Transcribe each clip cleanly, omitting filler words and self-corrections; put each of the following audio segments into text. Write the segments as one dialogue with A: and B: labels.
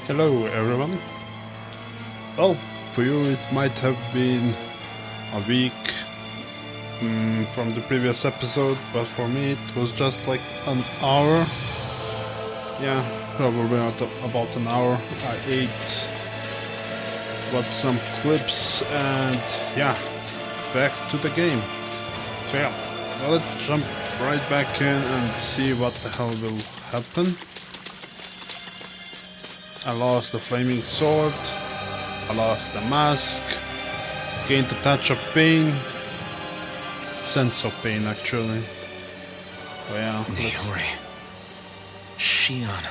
A: Hello everyone. Well, for you it might have been a week from the previous episode, but for me it was just like an hour. Yeah, probably about an hour. I ate, watched some clips, and yeah, back to the game. So yeah, well, let's jump right back in and see what the hell will happen. I lost the flaming sword, I lost the mask, gained a touch of pain, sense of pain actually. Oh yeah,
B: Naori. Shion.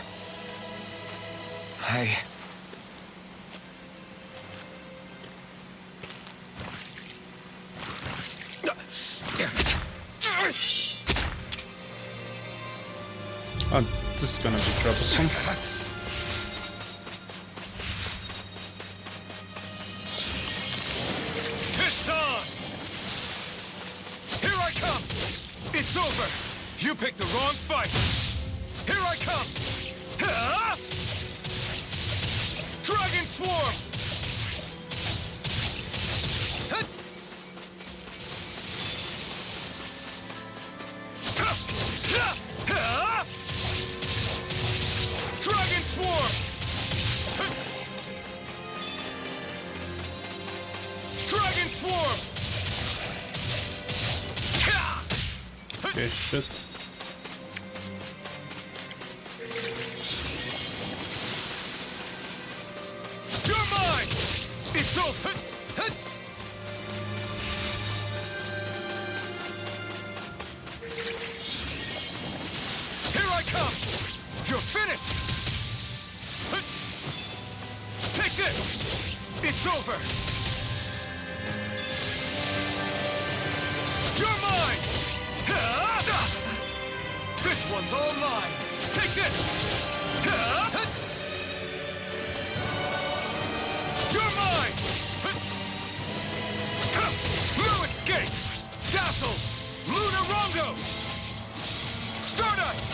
B: Damn it.
A: Oh, this is gonna be troublesome.
B: It's over! You picked the wrong fight! Here I come! Dragon Swarm! Dragon Swarm! Dragon Swarm!
A: Okay, shit.
B: You're mine! It's over! Here I come! You're finished! Take this! It's over! You're mine! This one's all mine! Take this! You're mine! No escape! Dazzle! Lunarongo! Stardust!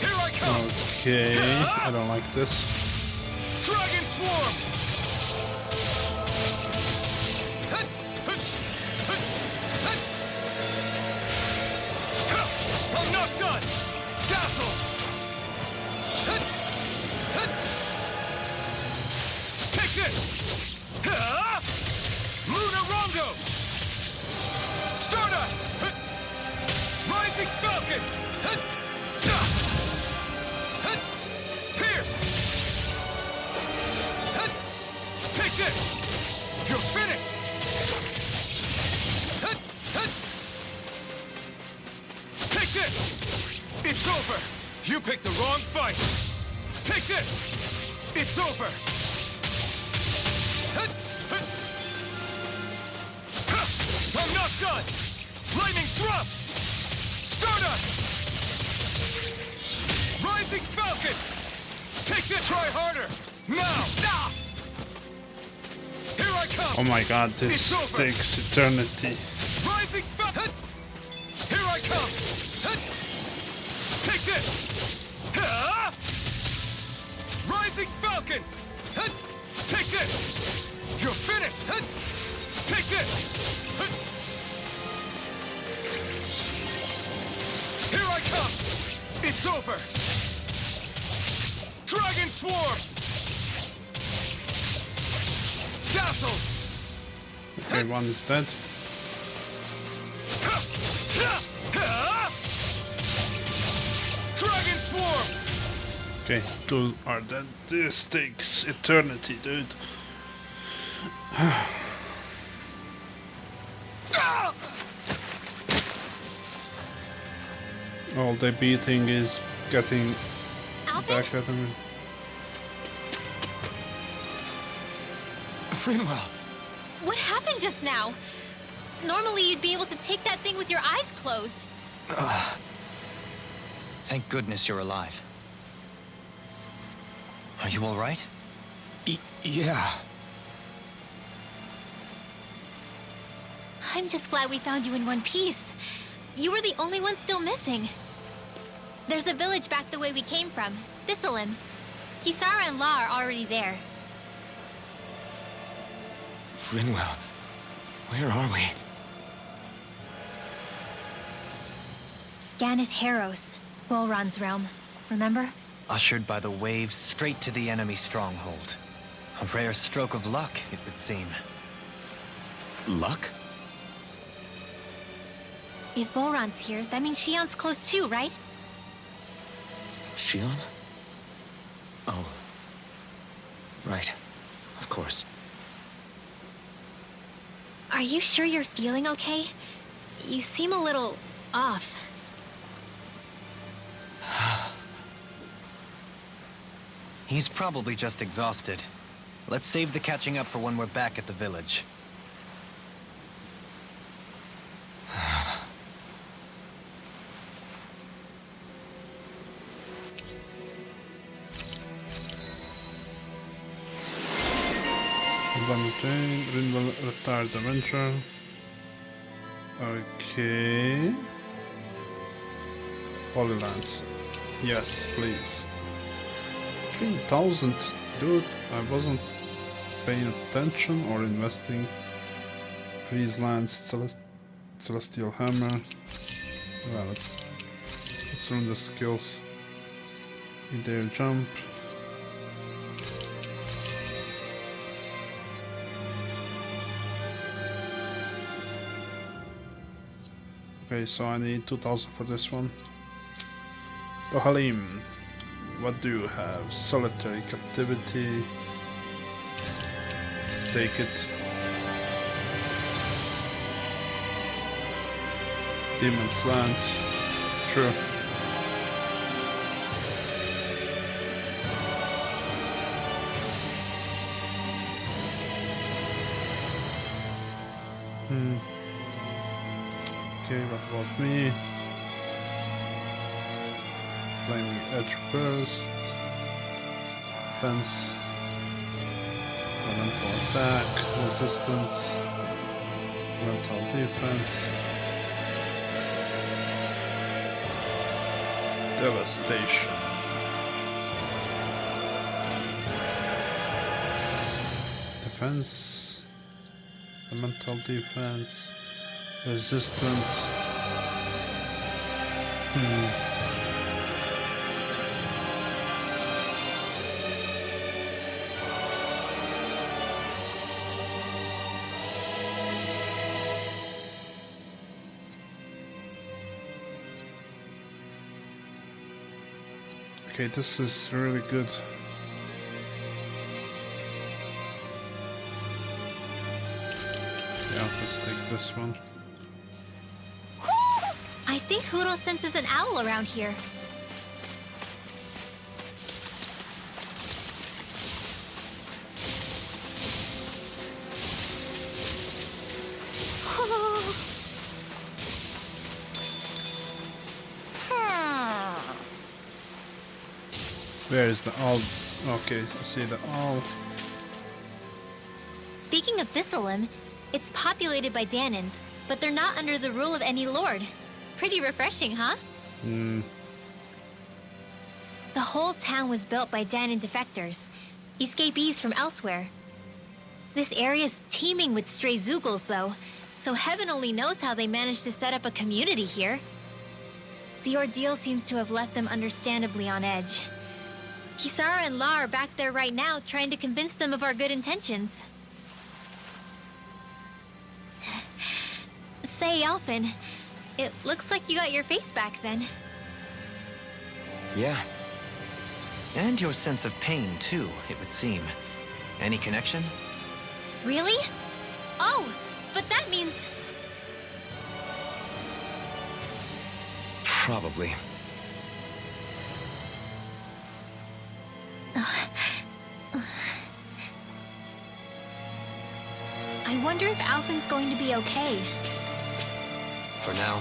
B: Here I come!
A: Okay, I don't like this.
B: Dragon Swarm! I'm not done! Dazzle! Take this! Lunarongo! Stardust! Rising Falcon! Pierce! Take this! You're finished! Take this! It's over! You picked the wrong fight! Take this! It's over! I'm not done! Lightning Thrust! Stardust! Rising Falcon! Take this! Try harder! Now! Here I come!
A: Oh my god, this takes eternity.
B: Rising Falcon! Here I come! Take this! Rising Falcon! Take this! You're finished! Take this! Here I come! It's over! Dragon Swarm! Dazzle!
A: Okay, one is dead.
B: Dragon Swarm!
A: Okay, two are dead. This takes eternity, dude. All the beating is getting back at him.
C: Finwell!
D: What happened just now? Normally you'd be able to take that thing with your eyes closed.
C: Thank goodness you're alive. Are you all right? Yeah.
D: I'm just glad we found you in one piece. You were the only one still missing. There's a village back the way we came from, Thistleim. Kisara and La are already there.
B: Rinwell, where are we?
D: Ganeth Haros, Volron's realm. Remember?
C: Ushered by the waves straight to the enemy stronghold. A rare stroke of luck, it would seem.
B: Luck?
D: If Volron's here, that means Shion's close too, right?
B: Shion? Oh. Right. Of course.
D: Are you sure you're feeling okay? You seem a little off.
C: He's probably just exhausted. Let's save the catching up for when we're back at the village.
A: Rinwell retired adventure. Okay. Holy Lands. Yes, please. 3,000, dude. I wasn't paying attention or investing. Freeze Lands, Celestial Hammer. Well, let's run the skills. Midair jump. Okay, so I need 2,000 for this one. Halim, what do you have? Solitary captivity. Take it. Demon's Lance. Sure. Okay, what about me? Flaming Edge Burst. Defense. Elemental Attack. Resistance. Elemental Defense. Devastation. Defense. Elemental Defense. Resistance. Okay, this is really good. Yeah, let's take this one.
D: I think Huro senses an owl around here.
A: Where is the owl? Okay, I see the owl.
D: Speaking of Thistleim, it's populated by Danins, but they're not under the rule of any lord. Pretty refreshing, huh? The whole town was built by Danin defectors, escapees from elsewhere. This area's teeming with stray Zoogles, though, so heaven only knows how they managed to set up a community here. The ordeal seems to have left them understandably on edge. Kisara and La are back there right now, trying to convince them of our good intentions. Say, Alphen, it looks like you got your face back then.
C: Yeah. And your sense of pain, too, it would seem. Any connection?
D: Really? Oh, but that means...
B: Probably.
D: I wonder if Alphen's going to be okay.
C: For now,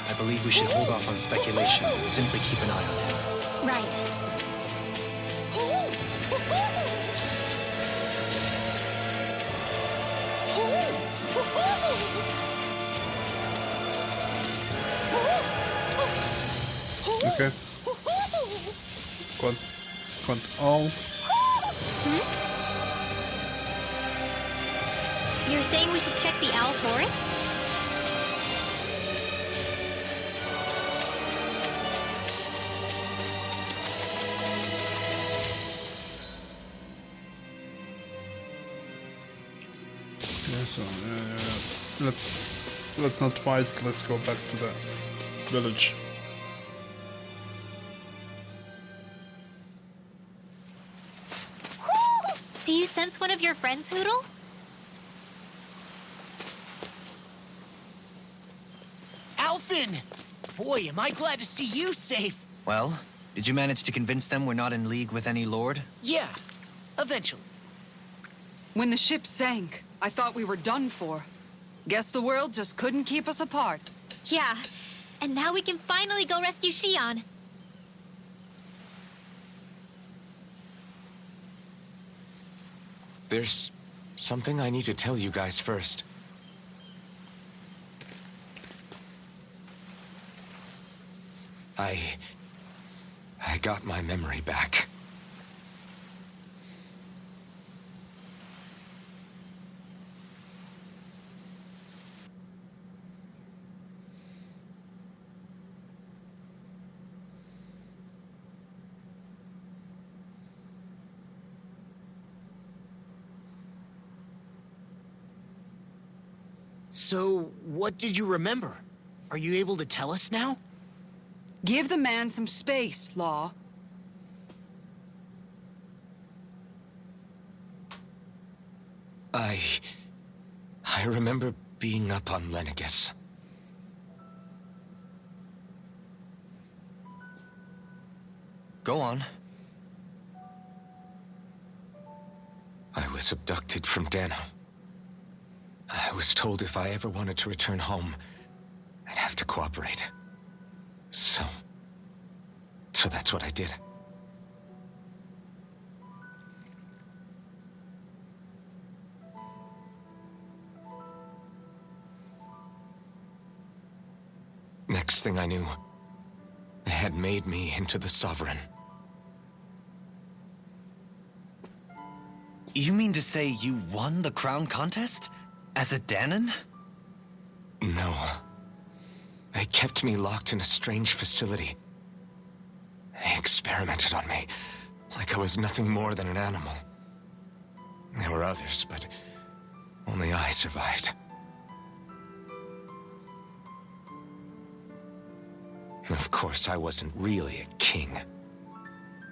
C: I believe we should hold off on speculation and simply keep an eye on him.
D: Right.
A: Okay. all.
D: You're saying we should check the owl forest?
A: Yeah, so let's not fight. Let's go back to the village.
D: Do you sense one of your friends, Hoodle?
E: Alphin! Boy, am I glad to see you safe.
C: Well, did you manage to convince them we're not in league with any lord?
E: Yeah, eventually.
F: When the ship sank, I thought we were done for. Guess the world just couldn't keep us apart.
D: Yeah. And now we can finally go rescue Shion.
B: There's something I need to tell you guys first. I got my memory back.
E: So, what did you remember? Are you able to tell us now?
F: Give the man some space, Law.
B: I remember being up on Lenegus.
C: Go on.
B: I was abducted from Dana. I was told if I ever wanted to return home, I'd have to cooperate. So that's what I did. Next thing I knew, they had made me into the Sovereign.
C: You mean to say you won the crown contest? As a Danon?
B: No. They kept me locked in a strange facility. They experimented on me, like I was nothing more than an animal. There were others, but only I survived. Of course, I wasn't really a king.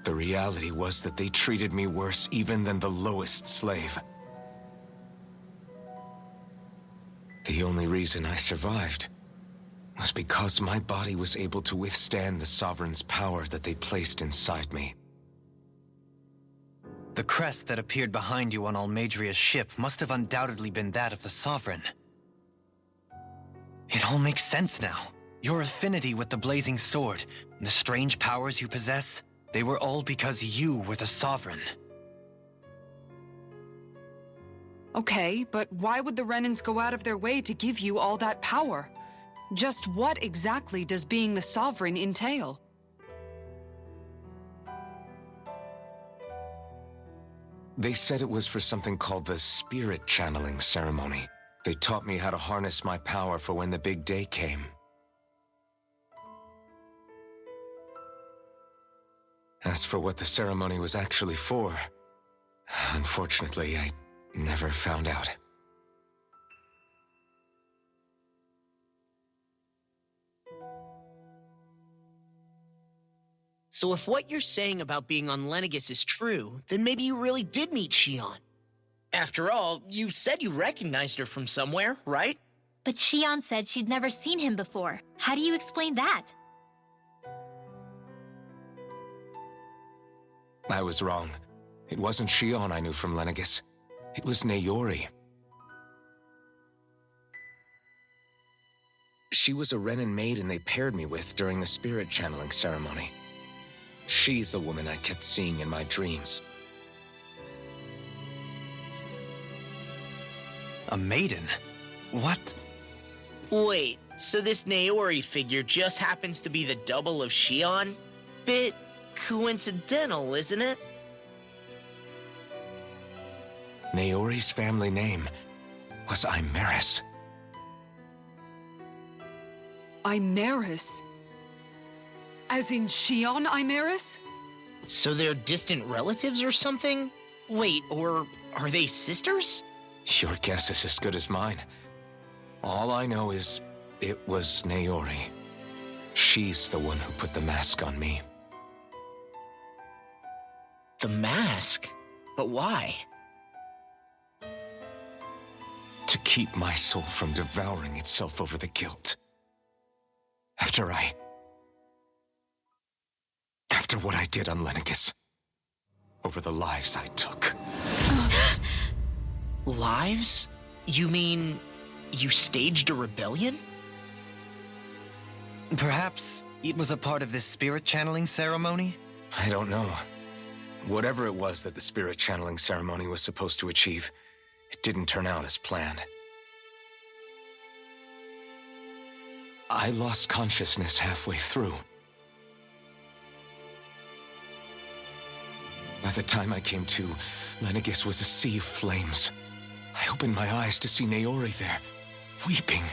B: The reality was that they treated me worse even than the lowest slave. The only reason I survived was because my body was able to withstand the Sovereign's power that they placed inside me.
C: The crest that appeared behind you on Almadria's ship must have undoubtedly been that of the Sovereign. It all makes sense now. Your affinity with the Blazing Sword, and the strange powers you possess, they were all because you were the Sovereign.
F: Okay, but why would the Renans go out of their way to give you all that power? Just what exactly does being the Sovereign entail?
B: They said it was for something called the Spirit Channeling Ceremony. They taught me how to harness my power for when the big day came. As for what the ceremony was actually for, unfortunately, I never found out.
E: So if what you're saying about being on Lenegus is true, then maybe you really did meet Shion. After all, you said you recognized her from somewhere, right?
D: But Shion said she'd never seen him before. How do you explain that?
B: I was wrong. It wasn't Shion I knew from Lenegus. It was Naori. She was a Renan maiden they paired me with during the spirit channeling ceremony. She's the woman I kept seeing in my dreams.
C: A maiden? What?
E: Wait, so this Naori figure just happens to be the double of Shion? Bit coincidental, isn't it?
B: Naori's family name was Imeris.
F: Imeris? As in Shion Imeris?
E: So they're distant relatives or something? Wait, or are they sisters?
B: Your guess is as good as mine. All I know is it was Naori. She's the one who put the mask on me.
E: The mask? But why?
B: To keep my soul from devouring itself over the guilt. After what I did on Lenegis. Over the lives I took.
E: Lives? You mean you staged a rebellion?
C: Perhaps it was a part of this spirit channeling ceremony?
B: I don't know. Whatever it was that the spirit channeling ceremony was supposed to achieve, it didn't turn out as planned. I lost consciousness halfway through. By the time I came to, Lenegis was a sea of flames. I opened my eyes to see Naori there, weeping.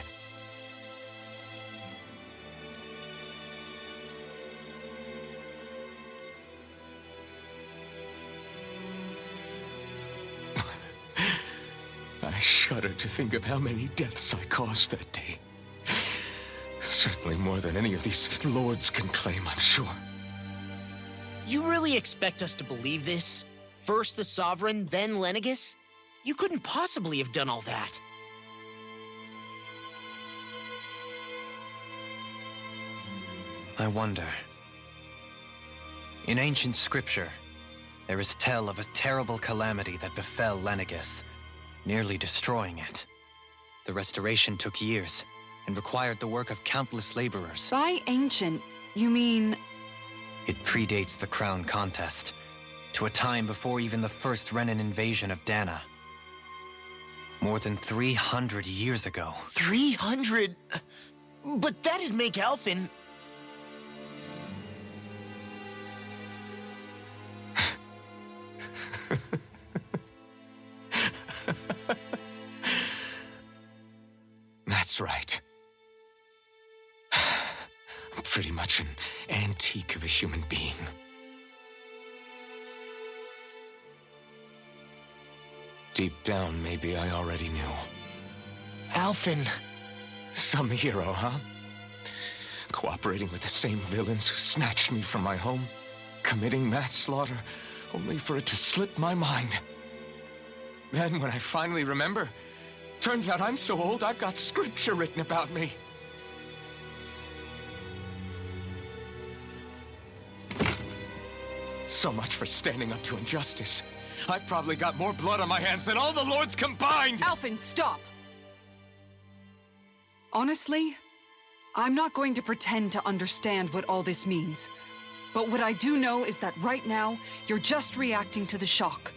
B: I shudder to think of how many deaths I caused that day. Certainly more than any of these lords can claim, I'm sure.
E: You really expect us to believe this? First the Sovereign, then Lenegis? You couldn't possibly have done all that.
C: I wonder. In ancient scripture, there is tell of a terrible calamity that befell Lenegis, nearly destroying it. The restoration took years and required the work of countless laborers.
F: By ancient, you mean...
C: It predates the crown contest, to a time before even the first Renin invasion of Dana. More than 300 years ago.
E: 300? But that'd make Alphen...
B: That's right. I'm pretty much an antique of a human being. Deep down, maybe I already knew.
E: Alphen...
B: Some hero, huh? Cooperating with the same villains who snatched me from my home, committing mass slaughter, only for it to slip my mind. Then, when I finally remember, turns out I'm so old I've got scripture written about me. So much for standing up to injustice. I've probably got more blood on my hands than all the lords combined!
F: Alphen, stop! Honestly, I'm not going to pretend to understand what all this means. But what I do know is that right now, you're just reacting to the shock.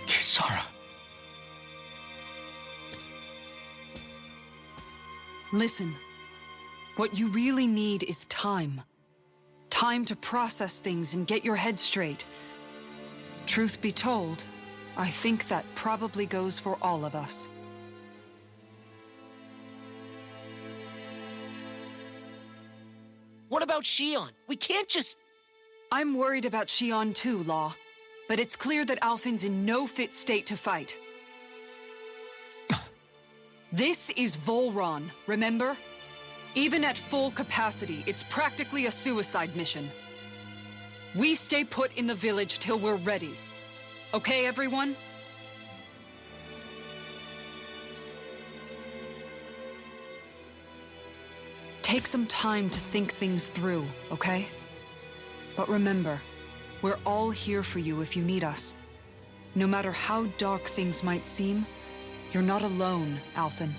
B: Kisara.
F: Listen, what you really need is time. Time to process things and get your head straight. Truth be told, I think that probably goes for all of us.
E: What about Shion? We can't just...
F: I'm worried about Shion too, Law. But it's clear that Alphen's in no fit state to fight. This is Volron, remember? Even at full capacity, it's practically a suicide mission. We stay put in the village till we're ready. Okay, everyone? Take some time to think things through, okay? But remember, we're all here for you if you need us. No matter how dark things might seem, you're not alone, Alphen.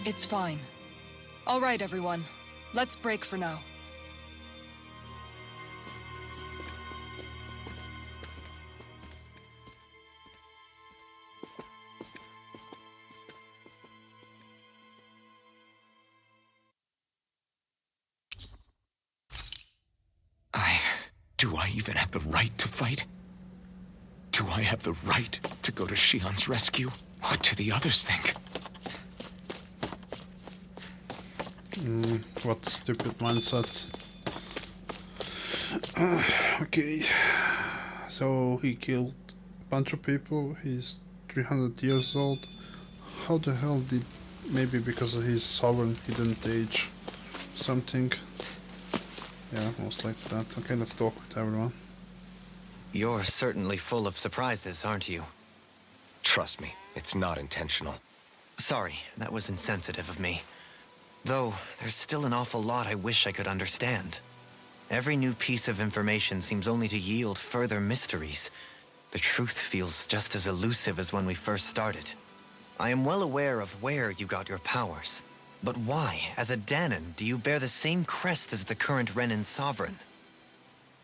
F: It's fine. All right, everyone. Let's break for now.
B: Do I even have the right to fight? Do I have the right to go to Shion's rescue? What do the others think?
A: What stupid mindset. Okay. So he killed a bunch of people. He's 300 years old. How the hell did... Maybe because he's sovereign, he didn't age. Something. Yeah, most like that. Okay, let's talk with everyone.
C: You're certainly full of surprises, aren't you?
B: Trust me, it's not intentional.
C: Sorry, that was insensitive of me. Though, there's still an awful lot I wish I could understand. Every new piece of information seems only to yield further mysteries. The truth feels just as elusive as when we first started. I am well aware of where you got your powers. But why, as a Danon, do you bear the same crest as the current Renan sovereign?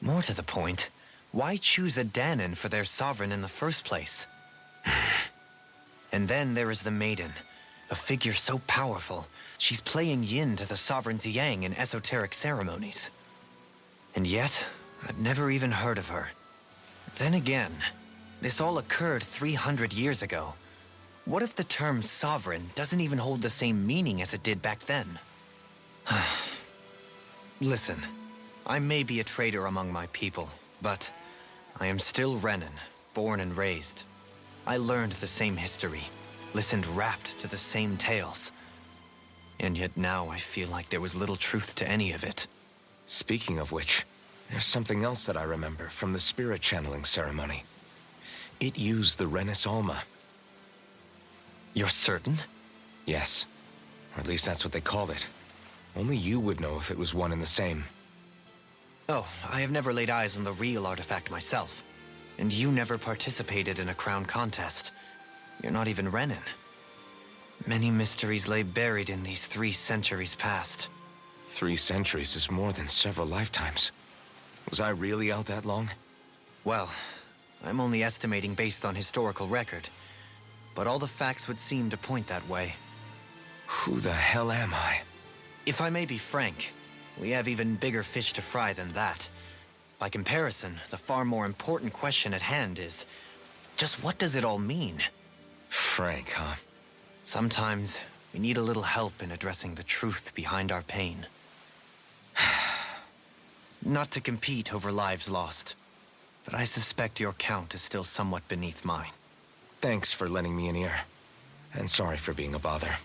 C: More to the point, why choose a Danon for their sovereign in the first place? And then there is the Maiden, a figure so powerful, she's playing yin to the sovereign's yang in esoteric ceremonies. And yet, I've never even heard of her. Then again, this all occurred 300 years ago. What if the term sovereign doesn't even hold the same meaning as it did back then? Listen, I may be a traitor among my people, but I am still Renan, born and raised. I learned the same history, listened rapt to the same tales. And yet now I feel like there was little truth to any of it.
B: Speaking of which, there's something else that I remember from the spirit channeling ceremony. It used the Renis Alma.
C: You're certain?
B: Yes. Or at least that's what they called it. Only you would know if it was one and the same.
C: Oh, I have never laid eyes on the real artifact myself. And you never participated in a crown contest. You're not even Renan. Many mysteries lay buried in these 3 centuries past.
B: 3 centuries is more than several lifetimes. Was I really out that long?
C: Well, I'm only estimating based on historical record. But all the facts would seem to point that way.
B: Who the hell am I?
C: If I may be frank, we have even bigger fish to fry than that. By comparison, the far more important question at hand is, just what does it all mean?
B: Frank, huh?
C: Sometimes, we need a little help in addressing the truth behind our pain. Not to compete over lives lost, but I suspect your count is still somewhat beneath mine.
B: Thanks for lending me an ear. And sorry for being a bother.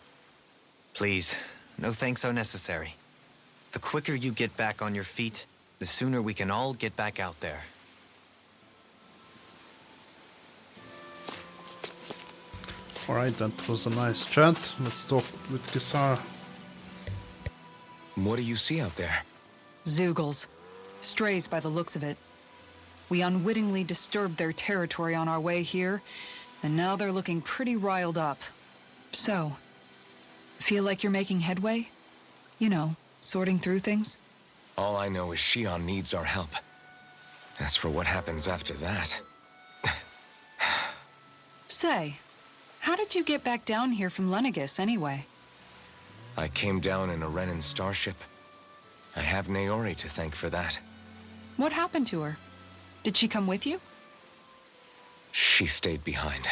C: Please, no thanks are necessary. The quicker you get back on your feet, the sooner we can all get back out there.
A: Alright, that was a nice chat. Let's talk with Kisara.
B: What do you see out there?
F: Zeugles. Strays by the looks of it. We unwittingly disturbed their territory on our way here, and now they're looking pretty riled up. So, feel like you're making headway? You know, sorting through things?
B: All I know is Shion needs our help. As for what happens after that...
F: Say, how did you get back down here from Lenegis, anyway?
B: I came down in a Renan starship. I have Naori to thank for that.
F: What happened to her? Did she come with you?
B: She stayed behind.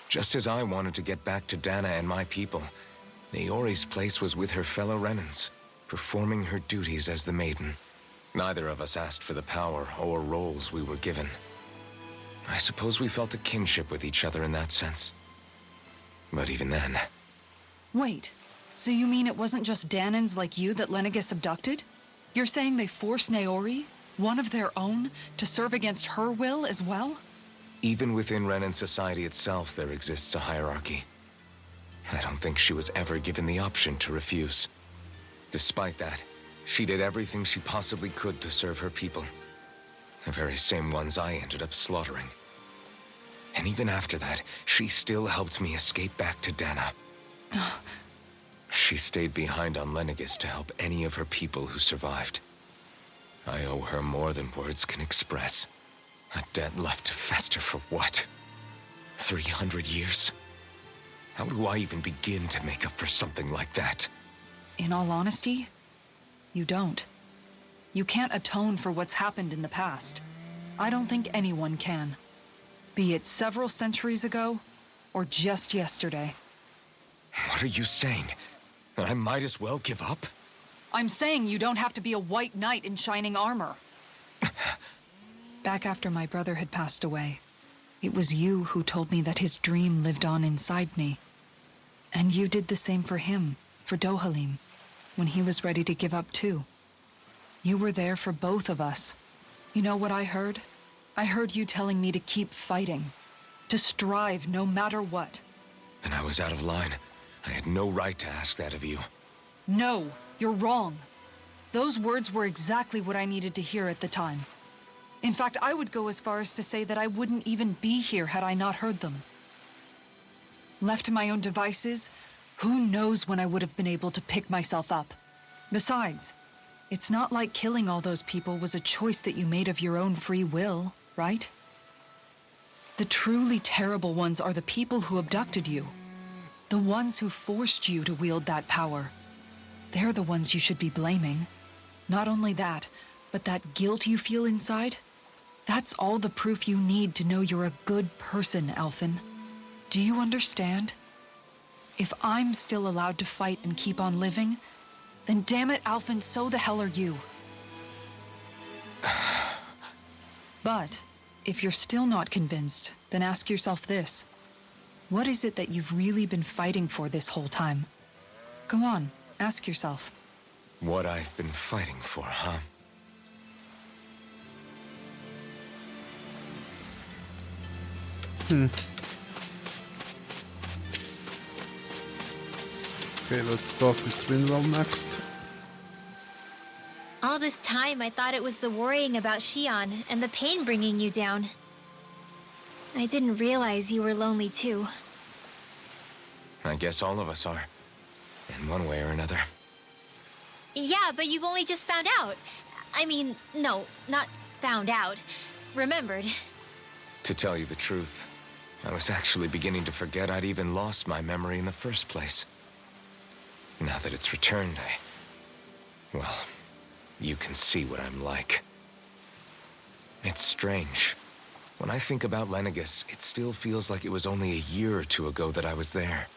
B: Just as I wanted to get back to Dana and my people, Naori's place was with her fellow Renans, performing her duties as the Maiden. Neither of us asked for the power or roles we were given. I suppose we felt a kinship with each other in that sense. But even then...
F: Wait, so you mean it wasn't just Danans like you that Lenegis abducted? You're saying they forced Naori, one of their own, to serve against her will as well?
B: Even within Renan society itself, there exists a hierarchy. I don't think she was ever given the option to refuse. Despite that, she did everything she possibly could to serve her people. The very same ones I ended up slaughtering. And even after that, she still helped me escape back to Dana. She stayed behind on Lenegis to help any of her people who survived. I owe her more than words can express. A debt left to fester for what? 300 years? How do I even begin to make up for something like that?
F: In all honesty, you don't. You can't atone for what's happened in the past. I don't think anyone can. Be it several centuries ago, or just yesterday.
B: What are you saying? That I might as well give up?
F: I'm saying you don't have to be a white knight in shining armor. Back after my brother had passed away, it was you who told me that his dream lived on inside me. And you did the same for him, for Dohalim, when he was ready to give up too. You were there for both of us. You know what I heard? I heard you telling me to keep fighting, to strive no matter what.
B: Then I was out of line. I had no right to ask that of you.
F: No, you're wrong. Those words were exactly what I needed to hear at the time. In fact, I would go as far as to say that I wouldn't even be here had I not heard them. Left to my own devices, who knows when I would have been able to pick myself up. Besides, it's not like killing all those people was a choice that you made of your own free will, right? The truly terrible ones are the people who abducted you. The ones who forced you to wield that power. They're the ones you should be blaming. Not only that, but that guilt you feel inside, that's all the proof you need to know you're a good person, Alphen. Do you understand? If I'm still allowed to fight and keep on living, then damn it, Alphen, so the hell are you. But if you're still not convinced, then ask yourself this. What is it that you've really been fighting for this whole time? Go on, ask yourself.
B: What I've been fighting for, huh?
A: Okay, let's start with Twinwell next.
D: All this time, I thought it was the worrying about Shion and the pain bringing you down. I didn't realize you were lonely too.
B: I guess all of us are. In one way or another.
D: Yeah, but you've only just found out. I mean, no, not found out. Remembered.
B: To tell you the truth, I was actually beginning to forget I'd even lost my memory in the first place. Now that it's returned, well, you can see what I'm like. It's strange. When I think about Lenegis, it still feels like it was only a year or two ago that I was there.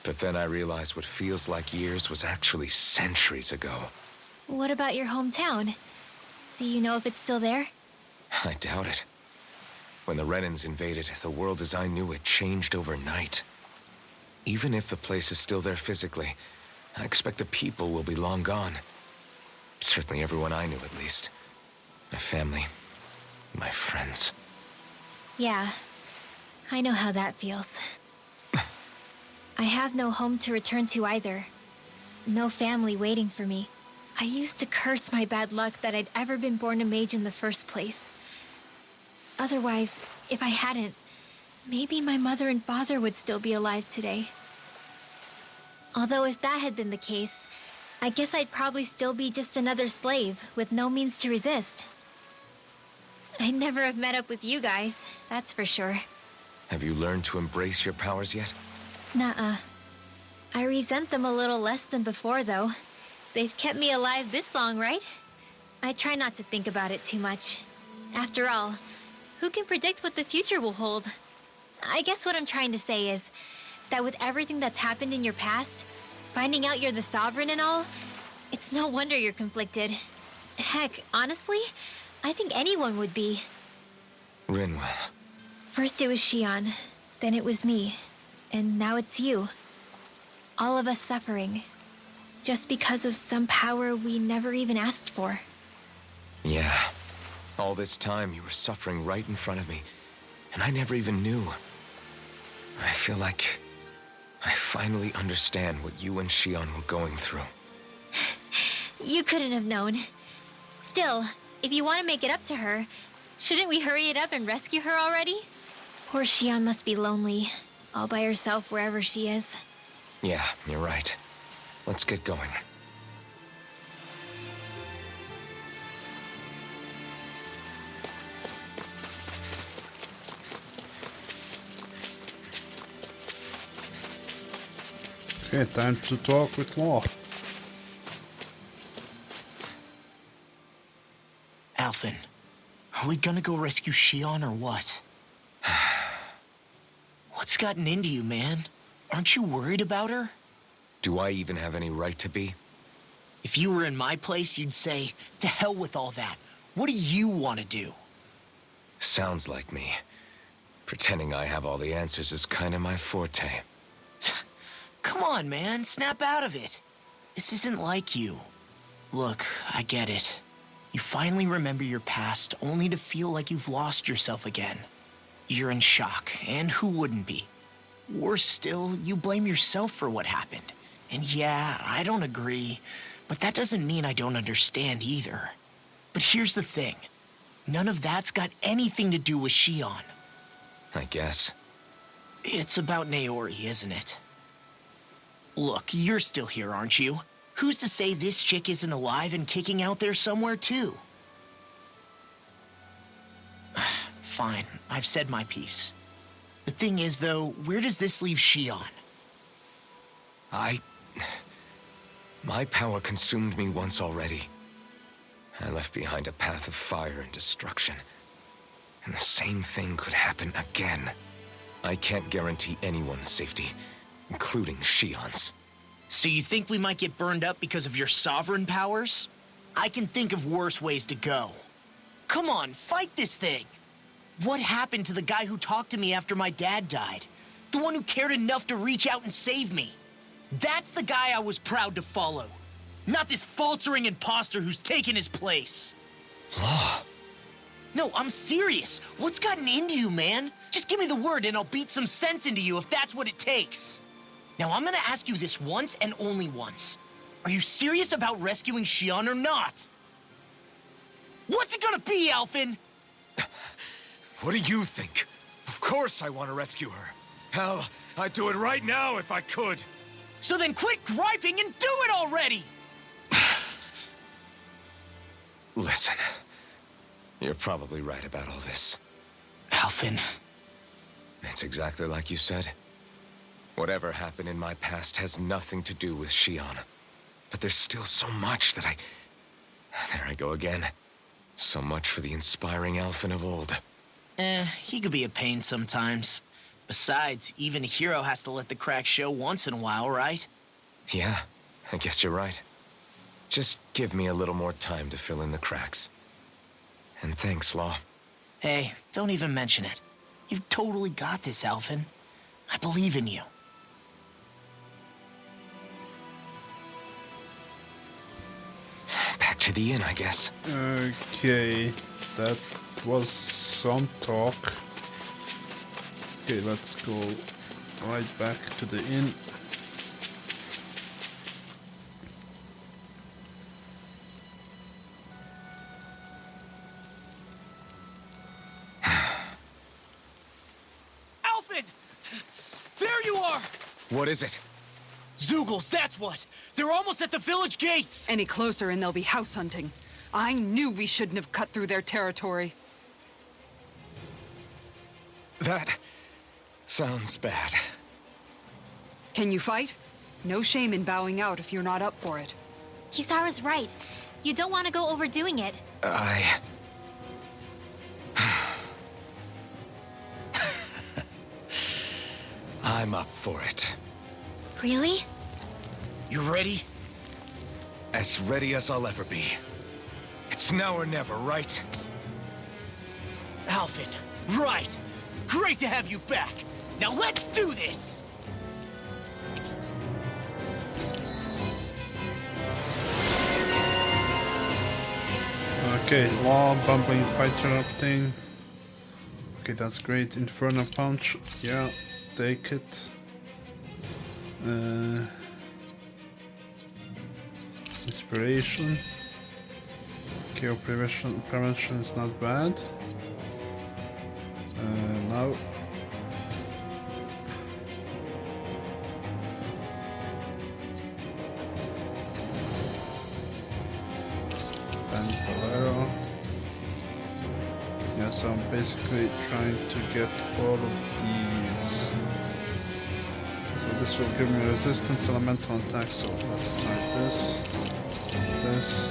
B: But then I realized what feels like years was actually centuries ago.
D: What about your hometown? Do you know if it's still there?
B: I doubt it. When the Renans invaded, the world as I knew it changed overnight. Even if the place is still there physically, I expect the people will be long gone. Certainly everyone I knew, at least. My family, my friends.
D: Yeah, I know how that feels. I have no home to return to either. No family waiting for me. I used to curse my bad luck that I'd ever been born a mage in the first place. Otherwise, if I hadn't, maybe my mother and father would still be alive today. Although if that had been the case, I guess I'd probably still be just another slave with no means to resist. I'd never have met up with you guys, that's for sure.
B: Have you learned to embrace your powers yet?
D: Nuh-uh. I resent them a little less than before, though. They've kept me alive this long, right? I try not to think about it too much. After all, who can predict what the future will hold? I guess what I'm trying to say is that with everything that's happened in your past, finding out you're the Sovereign and all, it's no wonder you're conflicted. Heck, honestly, I think anyone would be.
B: Rinwell.
D: First it was Shion, then it was me, and now it's you. All of us suffering, just because of some power we never even asked for.
B: Yeah. All this time you were suffering right in front of me, and I never even knew. I feel like I finally understand what you and Shion were going through.
D: You couldn't have known. Still, if you want to make it up to her, shouldn't we hurry it up and rescue her already? Poor Shion must be lonely, all by herself wherever she is.
B: Yeah, you're right. Let's get going.
A: Okay, time to talk with Law.
E: Alphen, are we gonna go rescue Shion or what? What's gotten into you, man? Aren't you worried about her?
B: Do I even have any right to be?
E: If you were in my place, you'd say, to hell with all that. What do you want to do?
B: Sounds like me. Pretending I have all the answers is kind of my forte.
E: Come on, man. Snap out of it. This isn't like you. Look, I get it. You finally remember your past, only to feel like you've lost yourself again. You're in shock, and who wouldn't be? Worse still, you blame yourself for what happened. And yeah, I don't agree, but that doesn't mean I don't understand either. But here's the thing. None of that's got anything to do with Shion.
B: I guess.
E: It's about Naori, isn't it? Look, you're still here, aren't you? Who's to say this chick isn't alive and kicking out there somewhere, too? Fine, I've said my piece. The thing is, though, where does this leave Shion?
B: My power consumed me once already. I left behind a path of fire and destruction. And the same thing could happen again. I can't guarantee anyone's safety, including Shion's.
E: So you think we might get burned up because of your sovereign powers? I can think of worse ways to go. Come on, fight this thing! What happened to the guy who talked to me after my dad died? The one who cared enough to reach out and save me? That's the guy I was proud to follow. Not this faltering imposter who's taken his place.
B: Law.
E: No, I'm serious. What's gotten into you, man? Just give me the word and I'll beat some sense into you if that's what it takes. Now, I'm gonna ask you this once and only once. Are you serious about rescuing Shion or not? What's it gonna be, Alphen?
B: What do you think? Of course I want to rescue her. Hell, I'd do it right now if I could.
E: So then quit griping and do it already!
B: Listen, you're probably right about all this.
E: Alphen.
B: It's exactly like you said. Whatever happened in my past has nothing to do with Shion. But there's still so much that There I go again. So much for the inspiring Alphen of old.
E: He could be a pain sometimes. Besides, even a hero has to let the cracks show once in a while, right?
B: Yeah, I guess you're right. Just give me a little more time to fill in the cracks. And thanks, Law.
E: Hey, don't even mention it. You've totally got this, Alphen. I believe in you.
B: Back to the inn, I guess.
A: Okay, that was some talk. Okay, let's go right back to the inn.
E: Alphen! There you are!
B: What is it?
E: Zeugles, that's what! They're almost at the village gates!
F: Any closer and they'll be house hunting. I knew we shouldn't have cut through their territory.
B: That sounds bad.
F: Can you fight? No shame in bowing out if you're not up for it.
D: Kisara's right. You don't want to go overdoing it.
B: I'm up for it.
D: Really?
E: You ready?
B: As ready as I'll ever be. It's now or never, right?
E: Alphen, right! Great to have you back! Now let's do this!
A: Okay, Law, bumbling fighter thing. Okay, that's great. Inferno punch. Yeah, take it. Inspiration. KO prevention is not bad. Now. and Bolero. Yeah, so I'm basically trying to get all of these. So this will give me resistance elemental attack, so let's try this. This.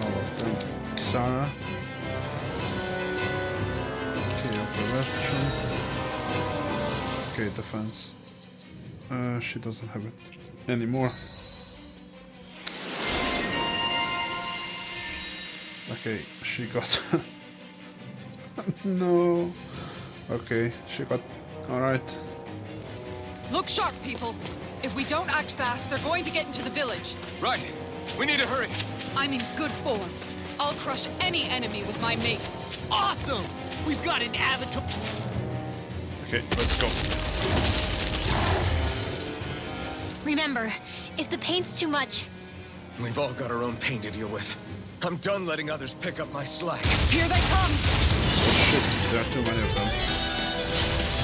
A: All of them. Xara. Okay, operation. Okay, defense. She doesn't have it anymore. Okay, she got... No. Okay, she got... Alright.
F: Look sharp, people. If we don't act fast, they're going to get into the village.
B: Right. We need to hurry.
F: I'm in good form. I'll crush any enemy with my mace.
E: Awesome! We've got an avatar.
A: Okay, let's go.
D: Remember, if the paint's too much,
B: We've all got our own pain to deal with. I'm done letting others pick up my slack.
F: Here they come!
A: Shit, there are too many of them.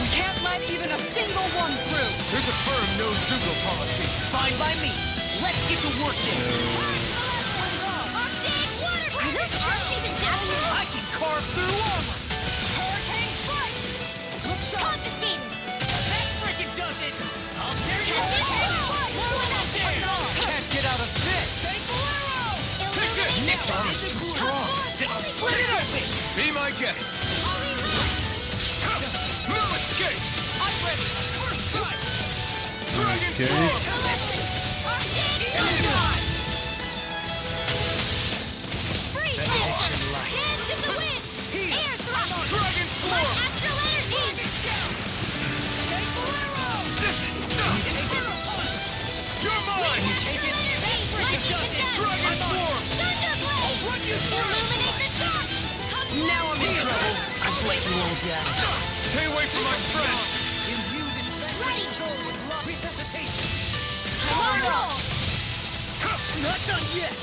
F: We can't let even a single one through.
B: There's a firm no-Zoogle policy.
E: Fine by me. Let's get to work then.
D: are those arms even natural?
E: I can carve through armor.
F: Hurricane strike! Look sharp!
D: Confiscated!
E: That frickin' does it. I'll tear you
C: Can't get out of this!
B: Nick's arm is too strong.
E: Bring it open.
B: Be my guest. No escape.
F: I'm ready!
B: Dragon
A: Okay.
D: Freeze Lancer! Hands in the wind! Air thrust!
B: Dragon Swarm.
D: Astral energy!
B: You're mine. Dragon Swarm.
D: Illuminate the dark!
F: Now I'm in trouble!
E: I've let you all down.
B: Stay away from my friend.
D: Ready!
E: Tomorrow. Not done yet.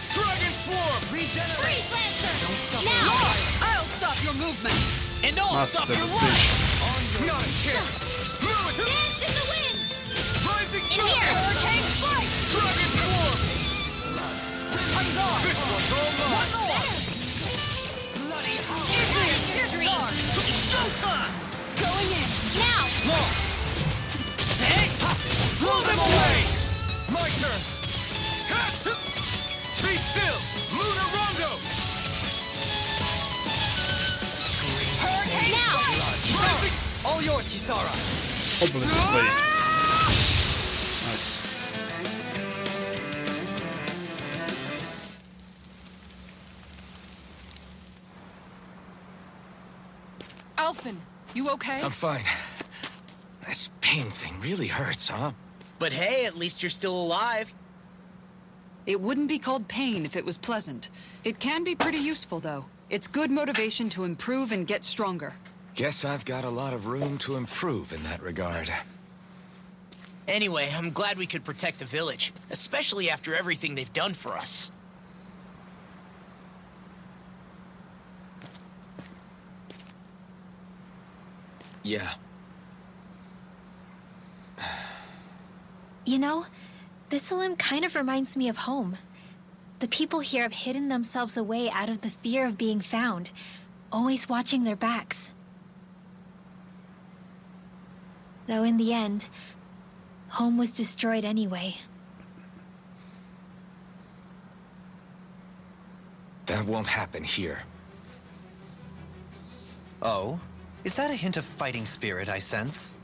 B: Dragon Swarm.
D: Freeze Lancer! Now!
F: Lord, I'll stop your movement!
E: And I'll
A: Mass
E: stop your
A: devastation.
B: Not a chance. Move it.
D: Dance in the wind!
B: Rising
D: In
B: Sun.
D: here!
F: Hurricane strike!
B: Dragon Swarm.
F: I'm gone!
B: This one's all mine.
F: Here's charge!
E: Showtime.
F: Going in!
D: Now!
E: Hey,
B: Blow them away. My turn. Be still. Lunar Rondo.
F: Hurricane
D: Now!
B: Rising.
C: All yours, Kisara!
A: Obelisk blade. Nice.
F: Alphen, you okay?
B: I'm fine. This pain thing really hurts, huh?
E: but hey, at least you're still alive.
F: It wouldn't be called pain if it was pleasant. It can be pretty useful, though. It's good motivation to improve and get stronger.
B: Guess I've got a lot of room to improve in that regard.
E: Anyway, I'm glad we could protect the village, especially after everything they've done for us.
B: Yeah.
D: You know, this limb kind of reminds me of home. The people here have hidden themselves away out of the fear of being found, always watching their backs. Though in the end, home was destroyed anyway.
B: That won't happen here.
C: Oh? Is that a hint of fighting spirit I sense?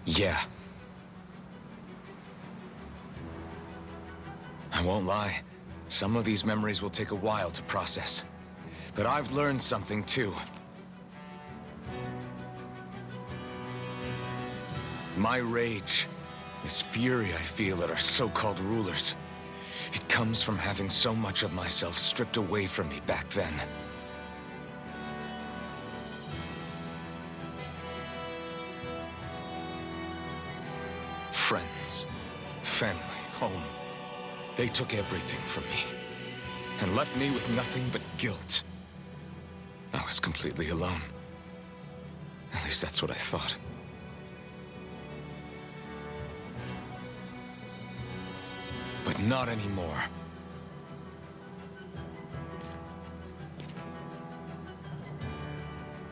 B: Yeah. I won't lie. Some of these memories will take a while to process. But I've learned something too. My rage, this fury I feel at our so-called rulers, it comes from having so much of myself stripped away from me back then. Friends, family, home. They took everything from me and left me with nothing but guilt. I was completely alone. At least that's what I thought. But but not anymore.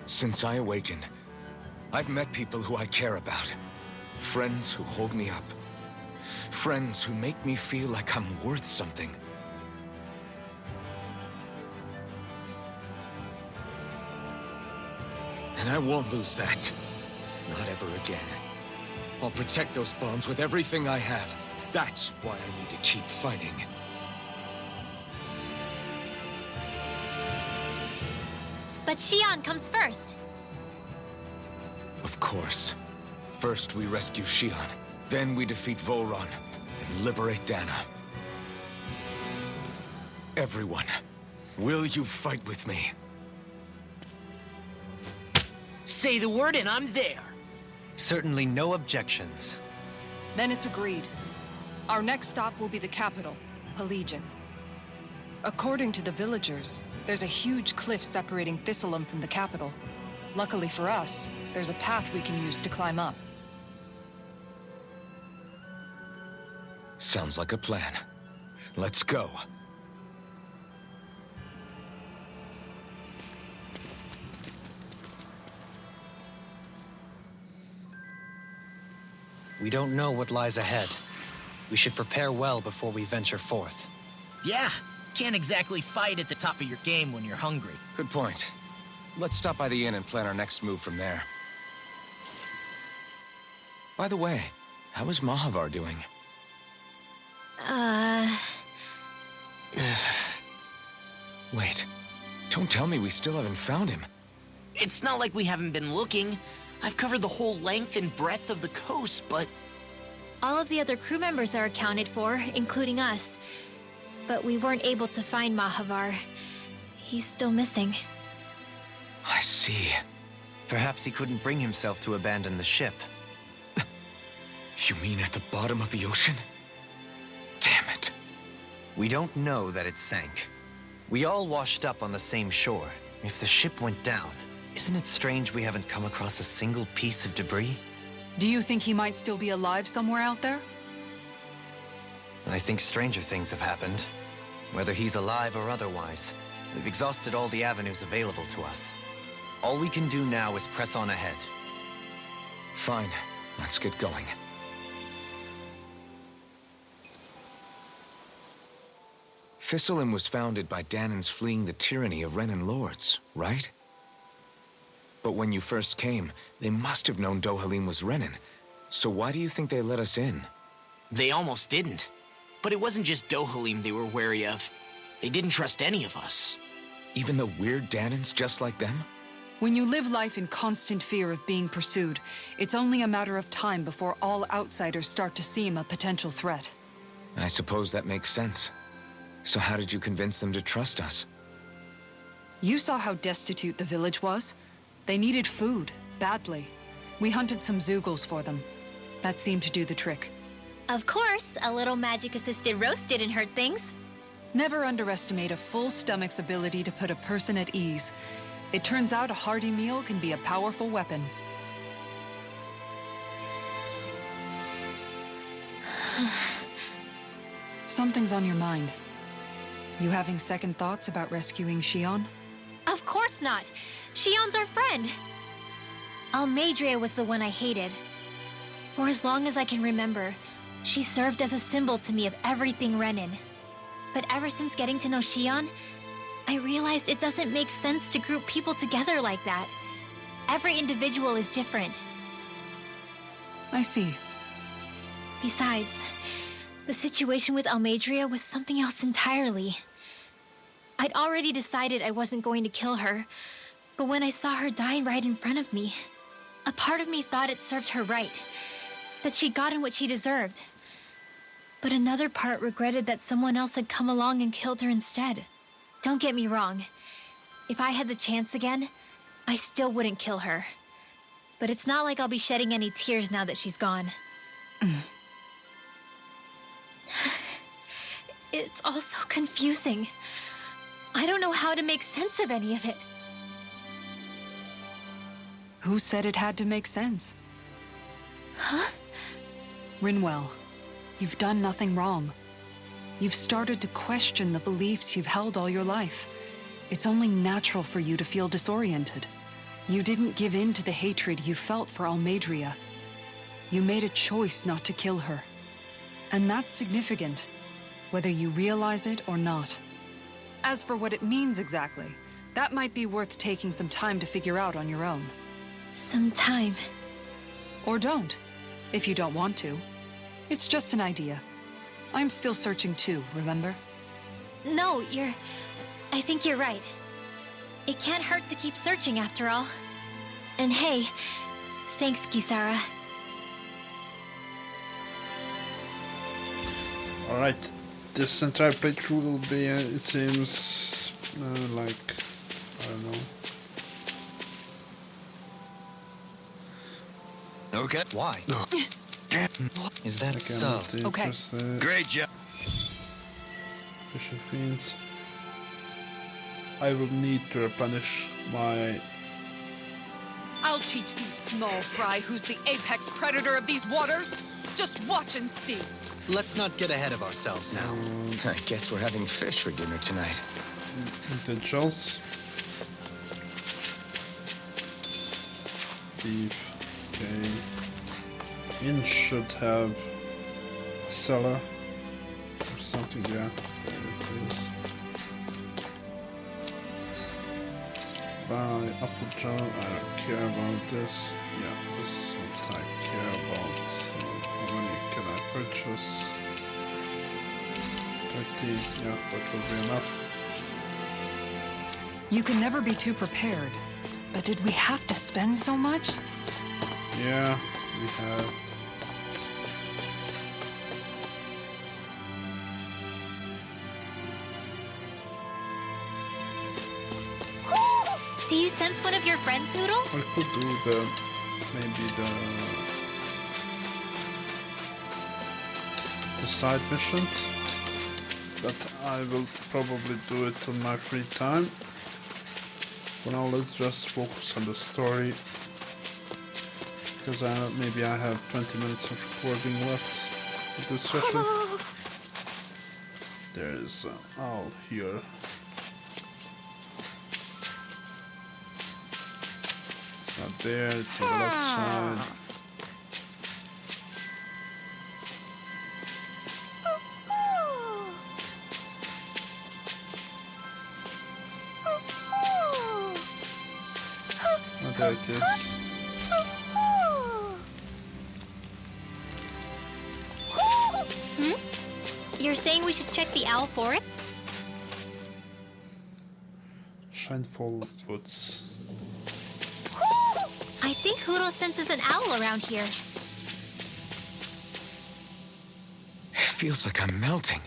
B: Since I awakened, I've met people who I care about. Friends who hold me up. Friends who make me feel like I'm worth something. And I won't lose that. Not ever again. I'll protect those bonds with everything I have. That's why I need to keep fighting.
D: But Xion comes first.
B: Of course. First we rescue Xion, then we defeat Volron and liberate Dana. Everyone, will you fight with me?
E: Say the word and I'm there.
C: Certainly no objections.
F: Then it's agreed. Our next stop will be the capital, Pelegion. According to the villagers, there's a huge cliff separating Thistleum from the capital. Luckily for us, there's a path we can use to climb up.
B: Sounds like a plan. Let's go.
C: We don't know what lies ahead. We should prepare well before we venture forth.
E: Yeah, can't exactly fight at the top of your game when you're hungry.
B: Good point. Let's stop by the inn and plan our next move from there. By the way, how is Mahavar doing? Wait, don't tell me we still haven't found him.
E: It's not like we haven't been looking. I've covered the whole length and breadth of the coast, but...
D: All of the other crew members are accounted for, including us. But we weren't able to find Mahavar. He's still missing.
B: I see.
C: Perhaps he couldn't bring himself to abandon the ship.
B: You mean at the bottom of the ocean? Damn it.
C: We don't know that it sank. We all washed up on the same shore. If the ship went down, isn't it strange we haven't come across a single piece of debris?
F: Do you think he might still be alive somewhere out there?
C: I think stranger things have happened. Whether he's alive or otherwise, we've exhausted all the avenues available to us. All we can do now is press on ahead.
B: Fine, let's get going. Thistleum was founded by Danan's fleeing the tyranny of Renan lords, right? But when you first came, they must have known Dohalim was Renan. So why do you think they let us in?
E: They almost didn't. But it wasn't just Dohalim they were wary of. They didn't trust any of us.
B: Even the weird Danans just like them?
F: When you live life in constant fear of being pursued, it's only a matter of time before all outsiders start to seem a potential threat.
B: I suppose that makes sense. So how did you convince them to trust us?
F: You saw how destitute the village was. They needed food, badly. We hunted some Zeugles for them. That seemed to do the trick.
D: Of course, a little magic-assisted roast didn't hurt things.
F: Never underestimate a full stomach's ability to put a person at ease. It turns out a hearty meal can be a powerful weapon. Something's on your mind. You having second thoughts about rescuing Xion?
D: Of course not. Xion's our friend. Almeidrea was the one I hated. For as long as I can remember, she served as a symbol to me of everything Renan. But ever since getting to know Xion, I realized it doesn't make sense to group people together like that. Every individual is different.
F: I see.
D: Besides, the situation with Almeidrea was something else entirely. I'd already decided I wasn't going to kill her, but when I saw her die right in front of me, a part of me thought it served her right, that she'd gotten what she deserved. But another part regretted that someone else had come along and killed her instead. Don't get me wrong. If I had the chance again, I still wouldn't kill her. But it's not like I'll be shedding any tears now that she's gone. It's all so confusing. I don't know how to make sense of any of it.
F: Who said it had to make sense?
D: Huh?
F: Rinwell, you've done nothing wrong. You've started to question the beliefs you've held all your life. It's only natural for you to feel disoriented. You didn't give in to the hatred you felt for Almeidrea. You made a choice not to kill her. And that's significant, whether you realize it or not. As for what it means exactly, that might be worth taking some time to figure out on your own.
D: Some time.
F: Or don't, if you don't want to. It's just an idea. I'm still searching too, remember?
D: No, I think you're right. It can't hurt to keep searching after all. And hey, thanks, Kisara.
A: Alright, this entire playthrough will be, it seems, like, I don't know.
C: Okay. Why? Is that so?
F: Okay.
C: Great job.
A: Fishing fiends. I will need to replenish my...
F: I'll teach these small fry who's the apex predator of these waters. Just watch and see.
C: Let's not get ahead of ourselves now.
B: I guess we're having fish for dinner tonight.
A: Potentials. Beef. Okay. Inn should have a cellar or something. Yeah, there it is. Buy apple jar. I don't care about this. Yeah, this is what I care about. So how many can I purchase? 30. Yeah, that will be enough.
F: You can never be too prepared. But did we have to spend so much?
A: Yeah, we have.
D: Do you sense one of your friends, Hoodle?
A: I could do maybe the side missions, but I will probably do it on my free time. For now, let's just focus on the story, because maybe I have 20 minutes of recording left for this session. There is an owl here. It's not there, it's on the left side. Oh, there it is.
D: You're saying we should check the owl for it?
A: Shinefall boots.
D: I think Hoodle senses an owl around here.
B: It feels like I'm melting.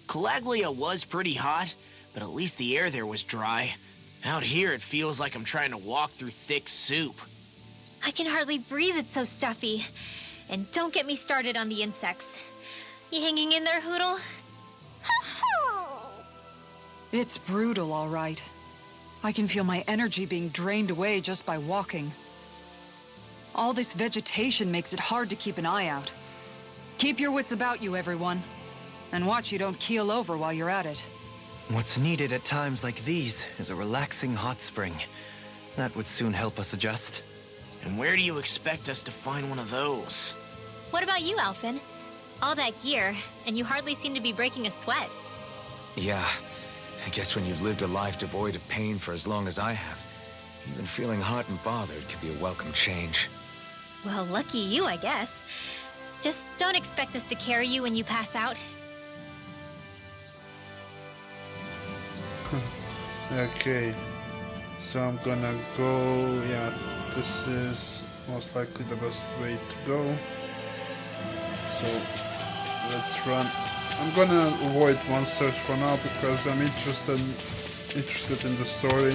E: Calaglia was pretty hot, but at least the air there was dry. Out here, it feels like I'm trying to walk through thick soup.
D: I can hardly breathe, it's so stuffy. And don't get me started on the insects. You hanging in there, Hoodle?
F: It's brutal, all right. I can feel my energy being drained away just by walking. All this vegetation makes it hard to keep an eye out. Keep your wits about you, everyone. And watch you don't keel over while you're at it.
C: What's needed at times like these is a relaxing hot spring. That would soon help us adjust.
E: And where do you expect us to find one of those?
D: What about you, Alphen? All that gear, and you hardly seem to be breaking a sweat.
B: Yeah, I guess when you've lived a life devoid of pain for as long as I have, even feeling hot and bothered could be a welcome change.
D: Well, lucky you, I guess. Just don't expect us to carry you when you pass out.
A: Okay, so I'm gonna go, yeah, this is most likely the best way to go. So, let's run. I'm gonna avoid one search for now because I'm interested in the story.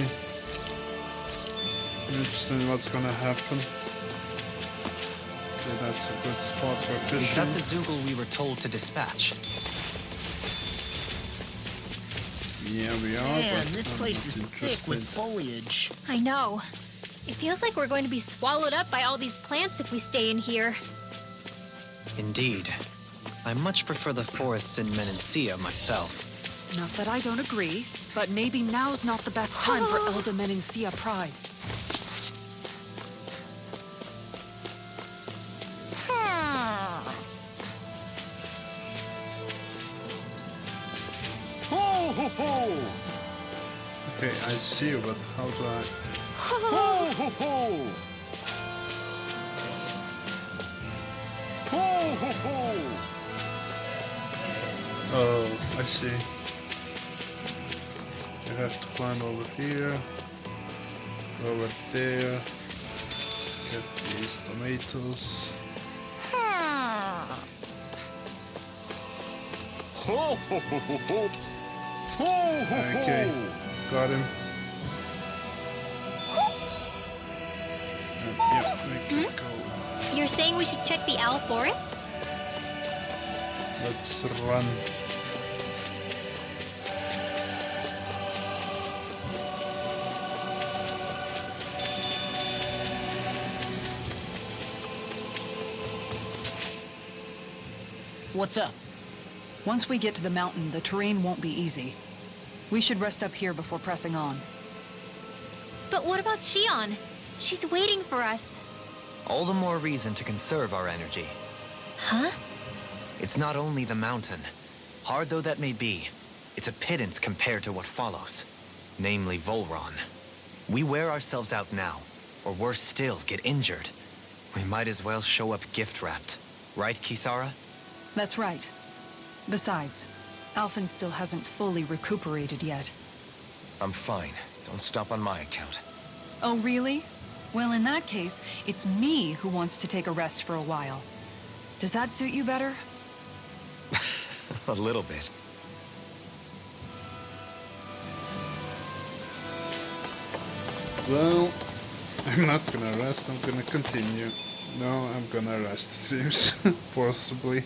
A: I'm interested in what's gonna happen. Okay, that's a good spot for fishing.
C: Is that the Zoogle we were told to dispatch?
A: Yeah, we are.
E: Man,
A: but
E: this
A: I'm
E: place
A: not
E: is thick with
A: interested.
E: foliage.
D: I know. It feels like we're going to be swallowed up by all these plants if we stay in here.
C: Indeed. I much prefer the forests in Menancia myself.
F: Not that I don't agree, but maybe now's not the best time for Elda Menancia Pride.
G: Ho ho ho!
A: Okay, I see you, but how do I...
G: Ho ho ho! Ho ho ho!
A: Oh, I see. I have to climb over here, over there, get these tomatoes.
G: Ho ho ho ho ho! Ho ho ho!
A: Okay, got him. And yeah, we can go.
D: You're saying we should check the owl forest?
A: Let's run.
E: What's up?
F: Once we get to the mountain, the terrain won't be easy. We should rest up here before pressing on.
D: But what about Shion? She's waiting for us.
C: All the more reason to conserve our energy.
D: Huh?
C: It's not only the mountain. Hard though that may be, it's a pittance compared to what follows. Namely Volron. We wear ourselves out now, or worse still, get injured. We might as well show up gift-wrapped. Right, Kisara?
F: That's right. Besides, Alphen still hasn't fully recuperated yet.
B: I'm fine. Don't stop on my account.
F: Oh, really? Well, in that case, it's me who wants to take a rest for a while. Does that suit you better?
B: A little bit.
A: Well, I'm not gonna rest, I'm gonna continue. No, I'm gonna rest, it seems. Possibly.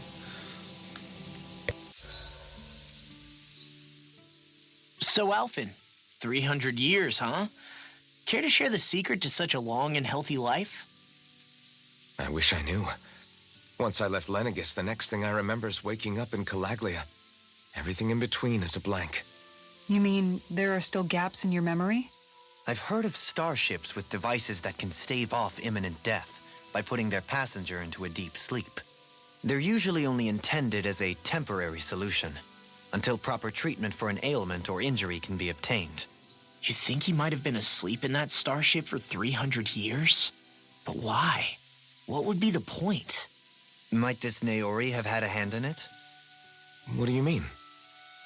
E: So, Alphen, 300 years, huh? Care to share the secret to such a long and healthy life?
B: I wish I knew. Once I left Lenegis, the next thing I remember is waking up in Calaglia. Everything in between is a blank.
F: You mean there are still gaps in your memory?
C: I've heard of starships with devices that can stave off imminent death by putting their passenger into a deep sleep. They're usually only intended as a temporary solution, until proper treatment for an ailment or injury can be obtained.
E: You think he might have been asleep in that starship for 300 years? But why? What would be the point?
C: Might this Naori have had a hand in it?
B: What do you mean?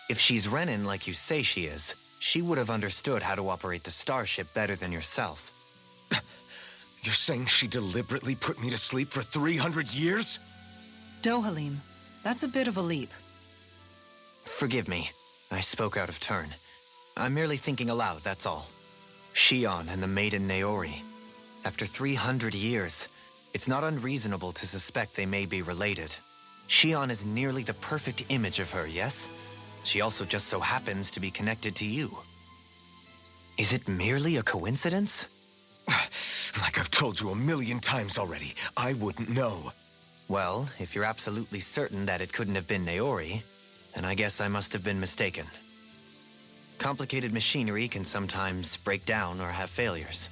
C: If she's Renin like you say she is, she would have understood how to operate the starship better than yourself.
B: You're saying she deliberately put me to sleep for 300 years?
F: Dohalim, that's a bit of a leap.
C: Forgive me. I spoke out of turn. I'm merely thinking aloud, that's all. Shion and the maiden Naori. After 300 years, it's not unreasonable to suspect they may be related. Shion is nearly the perfect image of her, yes? She also just so happens to be connected to you. Is it merely a coincidence?
B: Like I've told you 1,000,000 times already, I wouldn't know.
C: Well, if you're absolutely certain that it couldn't have been Naori, then I guess I must have been mistaken. Complicated machinery can sometimes break down or have failures.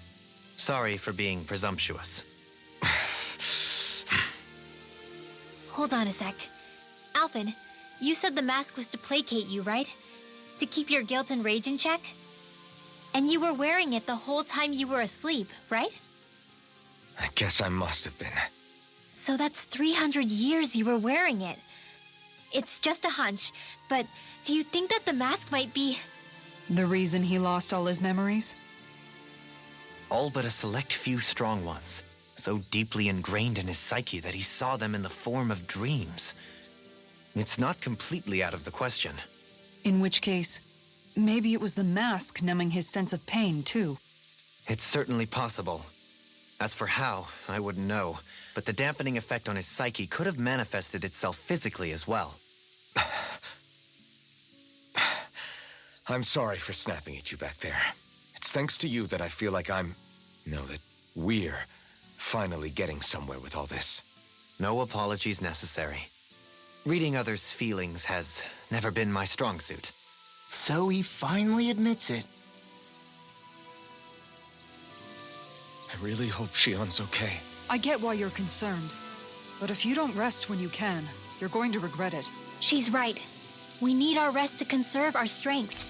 C: Sorry for being presumptuous.
D: Hold on a sec. Alphen, you said the mask was to placate you, right? To keep your guilt and rage in check? And you were wearing it the whole time you were asleep, right?
B: I guess I must have been.
D: So that's 300 years you were wearing it. It's just a hunch, but do you think that the mask might be...
F: The reason he lost all his memories?
C: All but a select few strong ones, so deeply ingrained in his psyche that he saw them in the form of dreams. It's not completely out of the question.
F: In which case, maybe it was the mask numbing his sense of pain, too.
C: It's certainly possible. As for how, I wouldn't know, but the dampening effect on his psyche could have manifested itself physically as well.
B: I'm sorry for snapping at you back there. It's thanks to you that I feel like that we're finally getting somewhere with all this.
C: No apologies necessary. Reading others' feelings has never been my strong suit.
E: So he finally admits it.
B: I really hope Shion's okay.
F: I get why you're concerned. But if you don't rest when you can, you're going to regret it.
D: She's right. We need our rest to conserve our strength.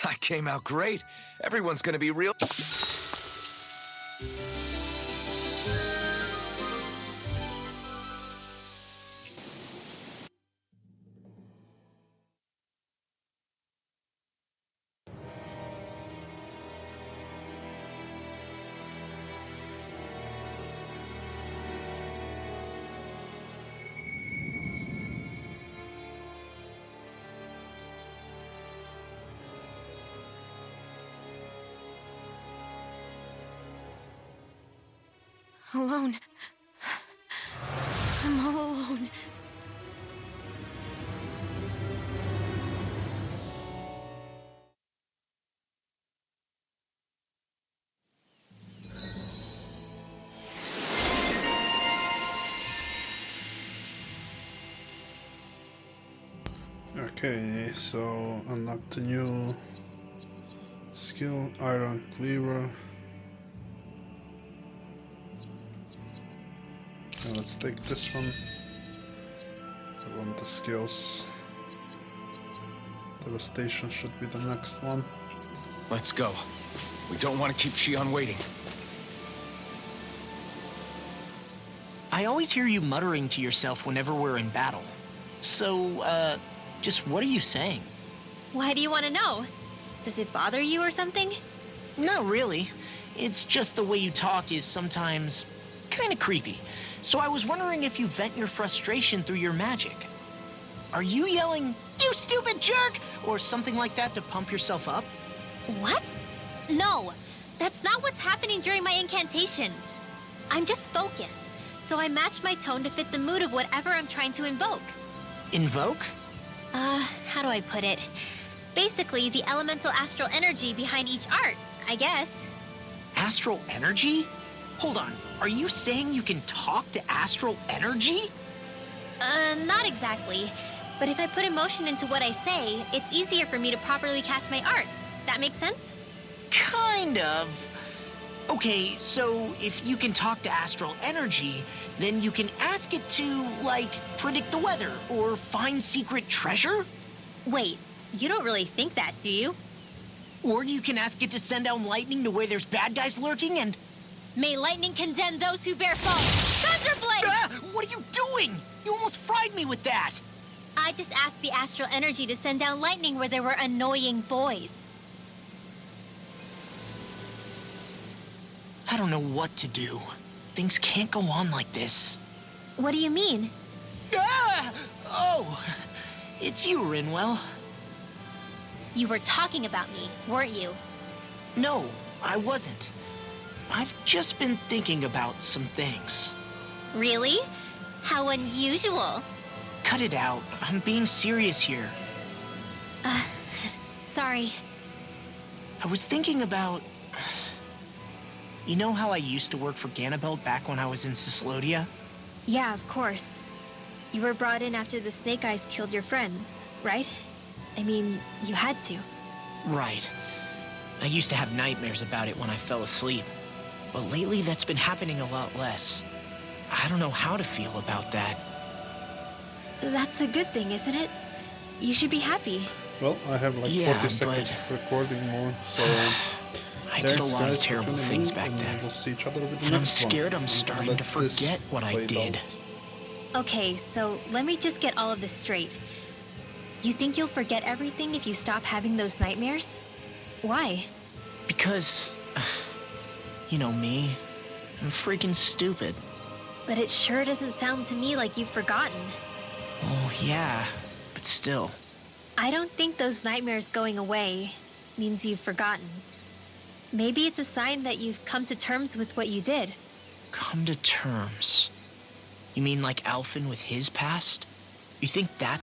B: I came out great. Everyone's gonna be real.
D: Alone. I'm all alone.
A: Okay, so unlock the new skill, Iron Cleaver. Okay, let's take this one. I want the skills. Devastation should be the next one.
B: Let's go. We don't want to keep Shion waiting.
E: I always hear you muttering to yourself whenever we're in battle. So, just what are you saying?
D: Why do you want to know? Does it bother you or something?
E: Not really. It's just the way you talk is sometimes kind of creepy. So I was wondering if you vent your frustration through your magic. Are you yelling, "You stupid jerk," or something like that to pump yourself up?
D: What? No, that's not what's happening during my incantations. I'm just focused, so I match my tone to fit the mood of whatever I'm trying to invoke.
E: Invoke?
D: How do I put it? Basically, the elemental astral energy behind each art, I guess.
E: Astral energy? Hold on, are you saying you can talk to astral energy?
D: Not exactly. But if I put emotion into what I say, it's easier for me to properly cast my arts. That makes sense?
E: Kind of. Okay, so if you can talk to astral energy, then you can ask it to, like, predict the weather or find secret treasure?
D: Wait, you don't really think that, do you?
E: Or you can ask it to send down lightning to where there's bad guys lurking and...
D: May lightning condemn those who bear false! Thunderblade!
E: Ah, what are you doing? You almost fried me with that!
D: I just asked the astral energy to send down lightning where there were annoying boys.
E: I don't know what to do. Things can't go on like this.
D: What do you mean?
E: Ah! Oh, it's you, Rinwell.
D: You were talking about me, weren't you?
E: No, I wasn't. I've just been thinking about some things.
D: Really? How unusual.
E: Cut it out. I'm being serious here.
D: Sorry.
E: I was thinking about... You know how I used to work for Ganabelt back when I was in Cyslodia?
D: Yeah, of course. You were brought in after the Snake Eyes killed your friends, right? I mean, you had to.
E: Right. I used to have nightmares about it when I fell asleep. But lately, that's been happening a lot less. I don't know how to feel about that.
D: That's a good thing, isn't it? You should be happy.
A: Well, I have like
E: Yeah,
A: 40 seconds
E: but-
A: of recording more, so...
E: I did a
A: thanks,
E: lot of
A: guys, for
E: terrible
A: tuning
E: things
A: in,
E: back
A: and
E: then.
A: We'll see each other with the
E: And I'm
A: next one.
E: scared I'm starting
A: Let
E: to
A: this
E: forget what I
A: play
E: did.
A: out.
D: Okay, so let me just get all of this straight. You think you'll forget everything if you stop having those nightmares? Why?
E: Because... You know me. I'm freaking stupid.
D: But it sure doesn't sound to me like you've forgotten.
E: Oh, yeah. But still.
D: I don't think those nightmares going away means you've forgotten. Maybe it's a sign that you've come to terms with what you did.
E: Come to terms. You mean like Alphen with his past? You think that's